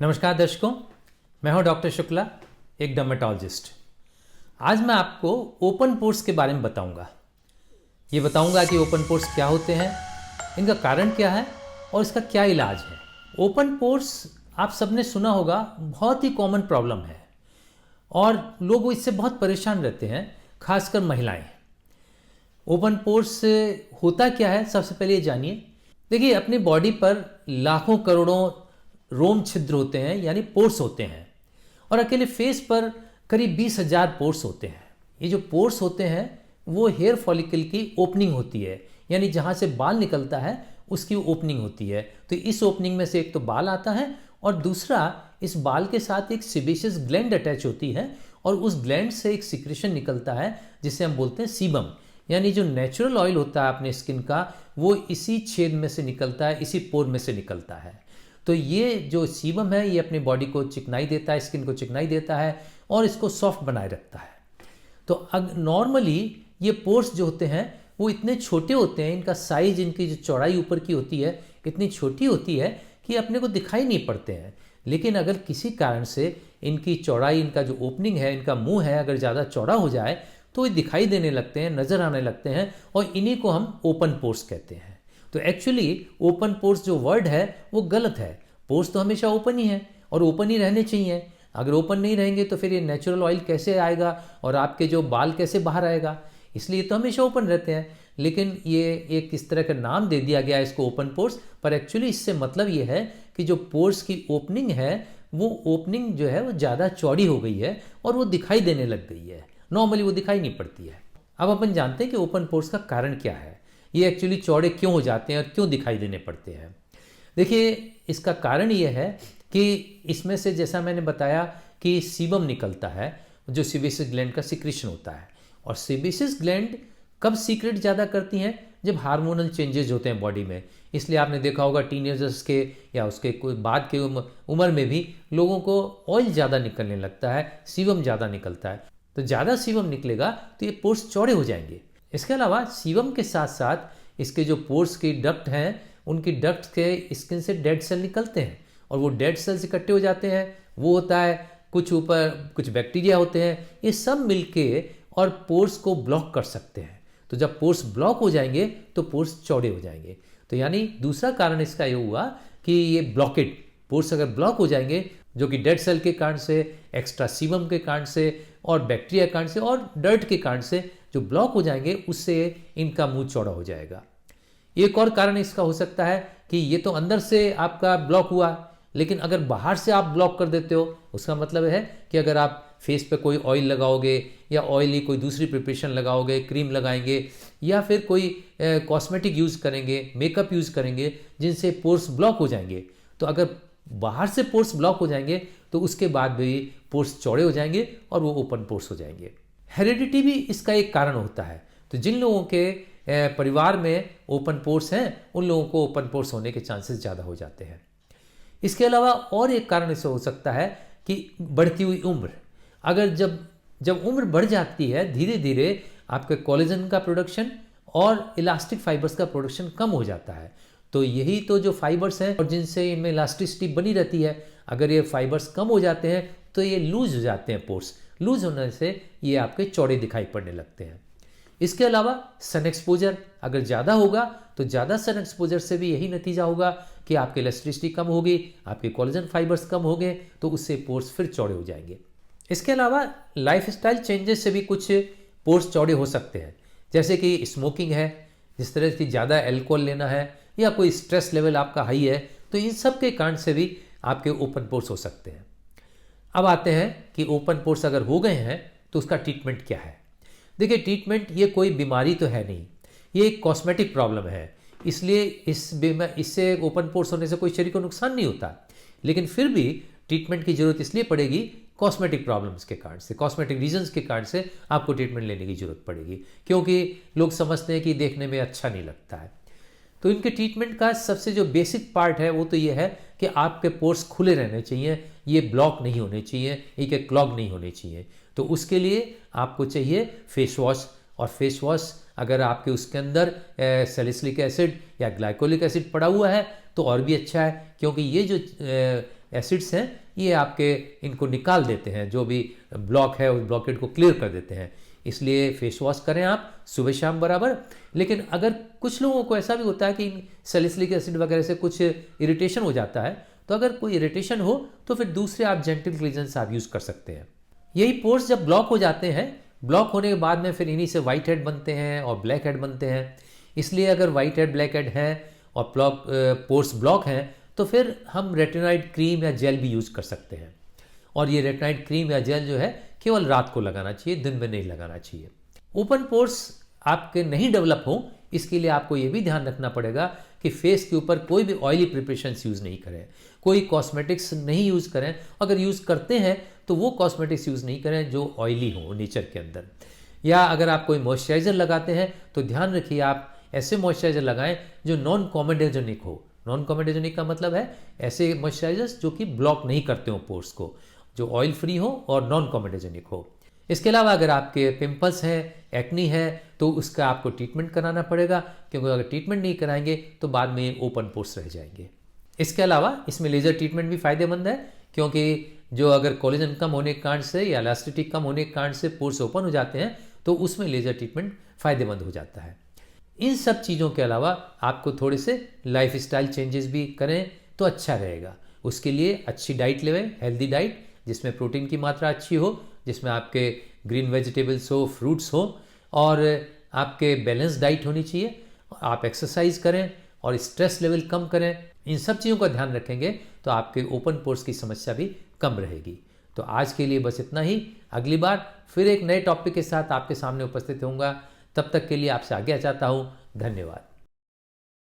नमस्कार दर्शकों, मैं हूं डॉक्टर शुक्ला, एक डर्मेटोलॉजिस्ट। आज मैं आपको ओपन पोर्स के बारे में बताऊंगा। ये बताऊंगा कि ओपन पोर्स क्या होते हैं, इनका कारण क्या है और इसका क्या इलाज है। ओपन पोर्स आप सबने सुना होगा, बहुत ही कॉमन प्रॉब्लम है और लोग इससे बहुत परेशान रहते हैं, खासकर महिलाएं। ओपन पोर्स होता क्या है, सबसे पहले ये जानिए। देखिए, अपनी बॉडी पर लाखों करोड़ों रोम छिद्र होते हैं, यानी पोर्स होते हैं, और अकेले फेस पर करीब 20,000 पोर्स होते हैं। ये जो पोर्स होते हैं वो हेयर फॉलिकल की ओपनिंग होती है, यानी जहाँ से बाल निकलता है उसकी ओपनिंग होती है। तो इस ओपनिंग में से एक तो बाल आता है और दूसरा इस बाल के साथ एक सेबेशियस ग्लैंड अटैच होती है और उस ग्लैंड से एक सिक्रेशन निकलता है जिसे हम बोलते हैं सीबम, यानी जो नेचुरल ऑयल होता है अपने स्किन का, वो इसी छेद में से निकलता है, इसी पोर में से निकलता है। तो ये जो सीबम है ये अपनी बॉडी को चिकनाई देता है, स्किन को चिकनाई देता है और इसको सॉफ्ट बनाए रखता है। तो नॉर्मली ये पोर्स जो होते हैं वो इतने छोटे होते हैं, इनका साइज, इनकी जो चौड़ाई ऊपर की होती है इतनी छोटी होती है कि अपने को दिखाई नहीं पड़ते हैं। लेकिन अगर किसी कारण से इनकी चौड़ाई, इनका जो ओपनिंग है, इनका मुंह है, अगर ज़्यादा चौड़ा हो जाए तो ये दिखाई देने लगते हैं, नज़र आने लगते हैं और इन्हीं को हम ओपन पोर्स कहते हैं। तो एक्चुअली ओपन पोर्स जो वर्ड है वो गलत है। पोर्स तो हमेशा ओपन ही है और ओपन ही रहने चाहिए। अगर ओपन नहीं रहेंगे तो फिर ये नेचुरल ऑयल कैसे आएगा और आपके जो बाल कैसे बाहर आएगा, इसलिए तो हमेशा ओपन रहते हैं। लेकिन ये एक इस तरह का नाम दे दिया गया है इसको ओपन पोर्स, पर एक्चुअली इससे मतलब ये है कि जो पोर्स की ओपनिंग है वो ओपनिंग जो है वो ज़्यादा चौड़ी हो गई है और वो दिखाई देने लग गई है। नॉर्मली वो दिखाई नहीं पड़ती है। अब अपन जानते हैं कि ओपन पोर्स का कारण क्या है, ये एक्चुअली चौड़े क्यों हो जाते हैं और क्यों दिखाई देने पड़ते हैं। देखिए, इसका कारण ये है कि इसमें से, जैसा मैंने बताया, कि सीबम निकलता है जो सेबेशियस ग्लैंड का सिक्रेशन होता है। और सेबेशियस ग्लैंड कब सीक्रेट ज़्यादा करती हैं? जब हार्मोनल चेंजेस होते हैं बॉडी में। इसलिए आपने देखा होगा टीनेजर्स के या उसके कोई बाद के उम्र में भी लोगों को ऑयल ज़्यादा निकलने लगता है, सीबम ज़्यादा निकलता है। तो ज़्यादा सीबम निकलेगा तो ये पोर्स चौड़े हो जाएंगे। इसके अलावा सीबम के साथ साथ इसके जो पोर्स की डक्ट हैं, उनकी डक्ट के स्किन से डेड सेल निकलते हैं और वो डेड सेल्स इकट्ठे हो जाते हैं। वो होता है कुछ ऊपर, कुछ बैक्टीरिया होते हैं, ये सब मिलके और पोर्स को ब्लॉक कर सकते हैं। तो जब पोर्स ब्लॉक हो जाएंगे तो पोर्स चौड़े हो जाएंगे। तो यानी दूसरा कारण इसका ये हुआ कि ये ब्लॉकेट पोर्स अगर ब्लॉक हो जाएंगे, जो कि डेड सेल के कारण से, एक्स्ट्रा सीबम के कारण से और बैक्टीरिया के कारण से और डर्ट के कारण से जो ब्लॉक हो जाएंगे, उससे इनका मुंह चौड़ा हो जाएगा। एक और कारण इसका हो सकता है कि ये तो अंदर से आपका ब्लॉक हुआ, लेकिन अगर बाहर से आप ब्लॉक कर देते हो, उसका मतलब है कि अगर आप फेस पे कोई ऑयल लगाओगे या ऑयली कोई दूसरी प्रिपरेशन लगाओगे, क्रीम लगाएंगे या फिर कोई कॉस्मेटिक यूज़ करेंगे, मेकअप यूज़ करेंगे, जिनसे पोर्स ब्लॉक हो जाएंगे, तो अगर बाहर से पोर्स ब्लॉक हो जाएंगे तो उसके बाद भी पोर्स चौड़े हो जाएंगे और वो ओपन पोर्स हो जाएंगे। हेरिडिटी भी इसका एक कारण होता है। तो जिन लोगों के परिवार में ओपन पोर्स हैं, उन लोगों को ओपन पोर्स होने के चांसेस ज़्यादा हो जाते हैं। इसके अलावा और एक कारण इससे हो सकता है कि बढ़ती हुई उम्र। अगर जब उम्र बढ़ जाती है, धीरे धीरे आपके कोलेजन का प्रोडक्शन और इलास्टिक फाइबर्स का प्रोडक्शन कम हो जाता है। तो यही तो जो फाइबर्स हैं और जिनसे इनमें इलास्टिसिटी बनी रहती है, अगर ये फाइबर्स कम हो जाते हैं तो ये लूज हो जाते हैं। पोर्स लूज होने से ये आपके चौड़े दिखाई पड़ने लगते हैं। इसके अलावा सन एक्सपोजर अगर ज़्यादा होगा तो ज़्यादा सन एक्सपोजर से भी यही नतीजा होगा कि आपकी इलास्टिसिटी कम होगी, आपके कोलेजन फाइबर्स कम होंगे, तो उससे पोर्स फिर चौड़े हो जाएंगे। इसके अलावा लाइफस्टाइल चेंजेस से भी कुछ पोर्स चौड़े हो सकते हैं, जैसे कि स्मोकिंग है, जिस तरह की ज़्यादा एल्कोहल लेना है या कोई स्ट्रेस लेवल आपका हाई है, तो इन सब के कारण से भी आपके ओपन पोर्स हो सकते हैं। अब आते हैं कि ओपन पोर्स अगर हो गए हैं तो उसका ट्रीटमेंट क्या है। देखिए, ट्रीटमेंट ये कोई बीमारी तो है नहीं, ये एक कॉस्मेटिक प्रॉब्लम है, इसलिए इससे ओपन पोर्स होने से कोई शरीर को नुकसान नहीं होता। लेकिन फिर भी ट्रीटमेंट की जरूरत इसलिए पड़ेगी, कॉस्मेटिक प्रॉब्लम्स के कारण से, कॉस्मेटिक रीजंस के कारण से आपको ट्रीटमेंट लेने की जरूरत पड़ेगी, क्योंकि लोग समझते हैं कि देखने में अच्छा नहीं लगता है। तो इनके ट्रीटमेंट का सबसे जो बेसिक पार्ट है वो तो ये है कि आपके पोर्स खुले रहने चाहिए, ये ब्लॉक नहीं होने चाहिए, ये क्लॉग नहीं होने चाहिए। तो उसके लिए आपको चाहिए फेस वॉश, और फेस वॉश अगर आपके उसके अंदर सैलिसिलिक एसिड या ग्लाइकोलिक एसिड पड़ा हुआ है तो और भी अच्छा है, क्योंकि ये जो एसिड्स हैं ये आपके इनको निकाल देते हैं, जो भी ब्लॉक है उस ब्लॉकेट को क्लियर कर देते हैं। इसलिए फेस वॉश करें आप सुबह शाम बराबर। लेकिन अगर कुछ लोगों को ऐसा भी होता है कि सैलिसिलिक एसिड वगैरह से कुछ इरिटेशन हो जाता है, तो अगर कोई इरिटेशन हो तो फिर दूसरे आप जेंटल क्लींजर्स आप यूज़ कर सकते हैं। यही पोर्स जब ब्लॉक हो जाते हैं, ब्लॉक होने के बाद में फिर इन्हीं से वाइट हेड बनते हैं और ब्लैक हेड बनते हैं। इसलिए अगर वाइट हेड ब्लैक हेड है और पोर्स ब्लॉक हैं तो फिर हम रेटिनॉइड क्रीम या जेल भी यूज़ कर सकते हैं। और ये रेटिनॉइड क्रीम या जेल जो है केवल रात को लगाना चाहिए, दिन में नहीं लगाना चाहिए। ओपन पोर्स आपके नहीं डेवलप हो इसके लिए आपको ये भी ध्यान रखना पड़ेगा कि फेस के ऊपर कोई भी ऑयली प्रिपरेशंस यूज़ नहीं करें, कोई कॉस्मेटिक्स नहीं यूज़ करें। अगर यूज़ करते हैं तो वो कॉस्मेटिक्स यूज़ नहीं करें जो ऑयली हो नेचर के अंदर। या अगर आप कोई मॉइस्चराइज़र लगाते हैं तो ध्यान रखिए आप ऐसे मॉइस्चराइज़र लगाएं जो नॉन कॉमेडोजेनिक हो। नॉन कॉमेडोजेनिक का मतलब है ऐसे मॉइस्चराइजर्स जो कि ब्लॉक नहीं करते हो पोर्स को, जो ऑयल फ्री हो और नॉन कॉमेडोजेनिक हो। इसके अलावा अगर आपके पिंपल्स हैं, एक्नी है, तो उसका आपको ट्रीटमेंट कराना पड़ेगा, क्योंकि अगर ट्रीटमेंट नहीं कराएंगे तो बाद में ओपन पोर्स रह जाएंगे। इसके अलावा इसमें लेज़र ट्रीटमेंट भी फ़ायदेमंद है, क्योंकि जो अगर कोलेजन कम होने के कारण से या इलास्टिसिटी कम होने के कारण से पोर्स ओपन हो जाते हैं तो उसमें लेज़र ट्रीटमेंट फ़ायदेमंद हो जाता है। इन सब चीज़ों के अलावा आपको थोड़े से लाइफस्टाइल चेंजेस भी करें तो अच्छा रहेगा। उसके लिए अच्छी डाइट लें, हेल्दी डाइट जिसमें प्रोटीन की मात्रा अच्छी हो, जिसमें आपके ग्रीन वेजिटेबल्स हो, फ्रूट्स हो और आपके बैलेंस डाइट होनी चाहिए। आप एक्सरसाइज करें और स्ट्रेस लेवल कम करें। इन सब चीज़ों का ध्यान रखेंगे तो आपके ओपन पोर्स की समस्या भी कम रहेगी। तो आज के लिए बस इतना ही। अगली बार फिर एक नए टॉपिक के साथ आपके सामने उपस्थित होऊंगा। तब तक के लिए आपसे आज्ञा चाहता हूँ। धन्यवाद।